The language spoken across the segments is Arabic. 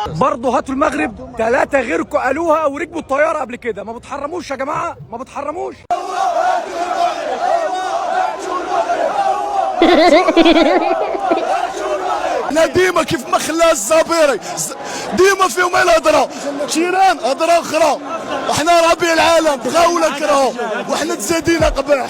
برضه هاتوا المغرب 3 غيركم قالوها وركبوا الطياره قبل كده. ما بتحرموش يا جماعه، ما بتحرموش. احنا ديما كيف ما خلاه الزبيري ديما فيهم الهضره شيران هضره اخرى. احنا ربيع العالم بغاو ولا كرهوا وحنا تزادينا قباح.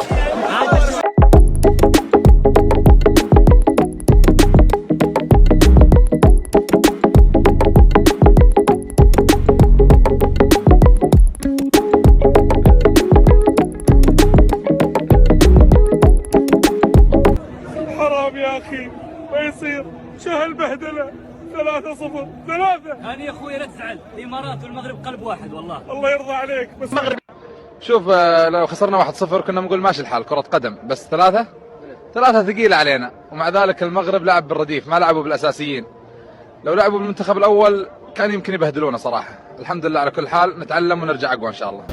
حرام يا اخي ما يصير. شو هالبهدله. 3-0 3. انا يا اخوي لا تزعل، الامارات والمغرب قلب واحد والله. الله يرضى عليك. بس المغرب شوف لو خسرنا 1-0 كنا نقول ماشي الحال كرة قدم، بس 3 ثقيلة علينا، ومع ذلك المغرب لعب بالرديف ما لعبوا بالأساسيين. لو لعبوا بالمنتخب الأول كان يمكن يبهدلونا صراحة. الحمد لله على كل حال، نتعلم ونرجع أقوى إن شاء الله.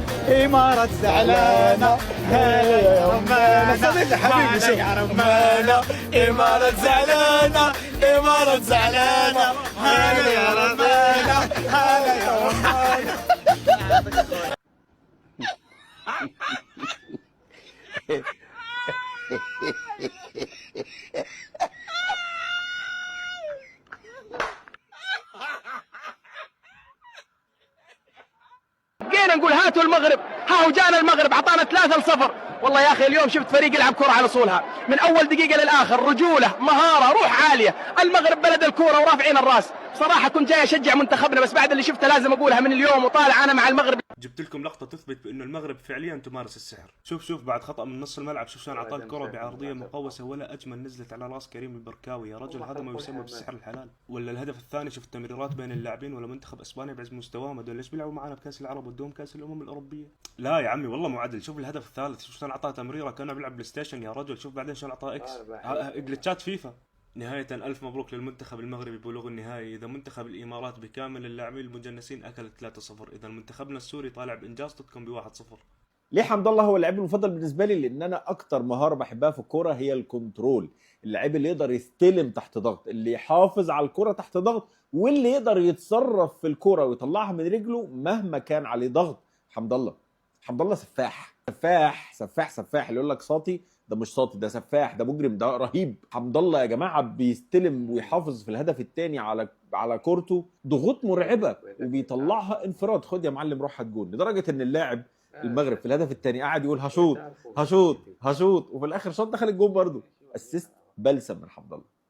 إمارات زعلانة هلا يا رمانة حبيبي يا رمانة. إمارات زعلانة إمارات زعلانة هلا يا رمانة هلا يا رمانة. جينا نقول هاتوا المغرب، ها هو جانا المغرب اعطانا 3-0. والله يا اخي اليوم شفت فريق يلعب كرة على اصولها من اول دقيقة للاخر، رجولة مهارة روح عالية. المغرب بلد الكرة ورافعين الراس. بصراحة كنت جاي اشجع منتخبنا، بس بعد اللي شفته لازم اقولها من اليوم، وطالع انا مع المغرب. جبت لكم لقطه تثبت بانه المغرب فعليا تمارس السحر. شوف بعد خطا من نص الملعب، شوف شلون اعطى الكره بعرضيه مقوسه ولا اجمل نزلت على راس كريم البركاوي. يا رجل هذا ما يسمى بالسحر الحلال. ولا الهدف الثاني شوف التمريرات بين اللاعبين. ولا منتخب اسبانيا بعز مستواهم هذول ليش بيلعبوا معنا بكاس العرب ودوم كاس الامم الاوروبيه؟ لا يا عمي والله مو عدل. شوف الهدف الثالث شوف شلون اعطاه تمريره كانه بيلعب بلاي ستيشن يا رجل. شوف بعدين شلون اعطاه اكس جلتشات فيفا. نهاية ألف مبروك للمنتخب المغربي ببلوغ النهائي. إذا منتخب الإمارات بكامل اللاعبين المجنسين أكل 3-0، إذا منتخبنا السوري طالع بإنجاز ضدكم ب1-0. ليه حمد الله هو اللاعب المفضل بالنسبه لي؟ لان انا اكتر مهاره بحبها في الكوره هي الكنترول. اللاعب اللي يقدر يستلم تحت ضغط، اللي يحافظ على الكوره تحت ضغط، واللي يقدر يتصرف في الكوره ويطلعها من رجله مهما كان عليه ضغط. حمد الله سفاح سفاح سفاح سفاح. اللي يقول لك ساطي ده مش ساطي، ده سفاح، ده مجرم، ده رهيب. حمد الله يا جماعه بيستلم ويحافظ في الهدف الثاني على كورته ضغوط مرعبه وبيطلعها انفراد. خد يا معلم روح هات جول. لدرجه ان اللاعب المغرب في الهدف الثاني قاعد يقول هشوط هشوط هشوط، وفي الاخر شوط دخل الجول برضه. اسيست بلسم من حمد الله.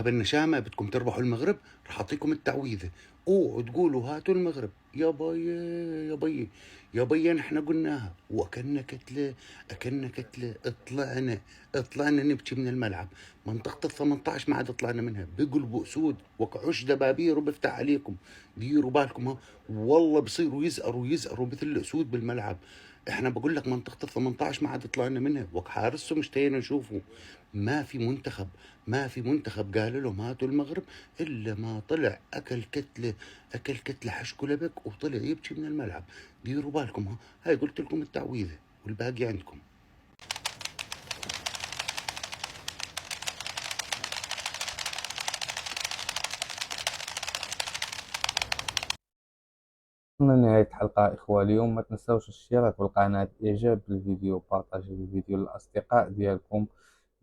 منتخب النشامة بدكم تربحوا المغرب، رح أعطيكم التعويذة. اوعوا تقولوا هاتوا المغرب. يا بي يا بي يا بي، نحن قلناها وأكلنا كتلة، أكلنا كتلة. طلعنا نبكي من الملعب. منطقة ال18 ما عاد طلعنا منها. بقلبوا أسود وكعش دبابير وبفتح عليكم. ديروا بالكم ها، والله بصيروا يزقروا مثل الأسود بالملعب. احنا بقول لك منطقة ال18 ما عاد طلعنا منها، وحارسهم اشتهينا نشوفه. ما في منتخب قال لهم هاتوا المغرب الا ما طلع اكل كتله حشكه لبك وطلع يبكي من الملعب. ديروا بالكم ها، هاي قلت لكم التعويذه والباقي عندكم. وصلنا لنهاية حلقة إخوة اليوم. ما تنسوش الاشتراك بالقناة، إعجاب بالفيديو، بارطاجي الفيديو للأصدقاء ديالكم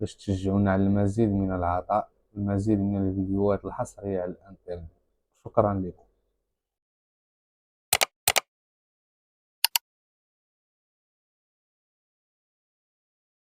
باش تشجعونا على المزيد من العطاء، المزيد من الفيديوهات الحصرية على الانترنت. شكرا لكم.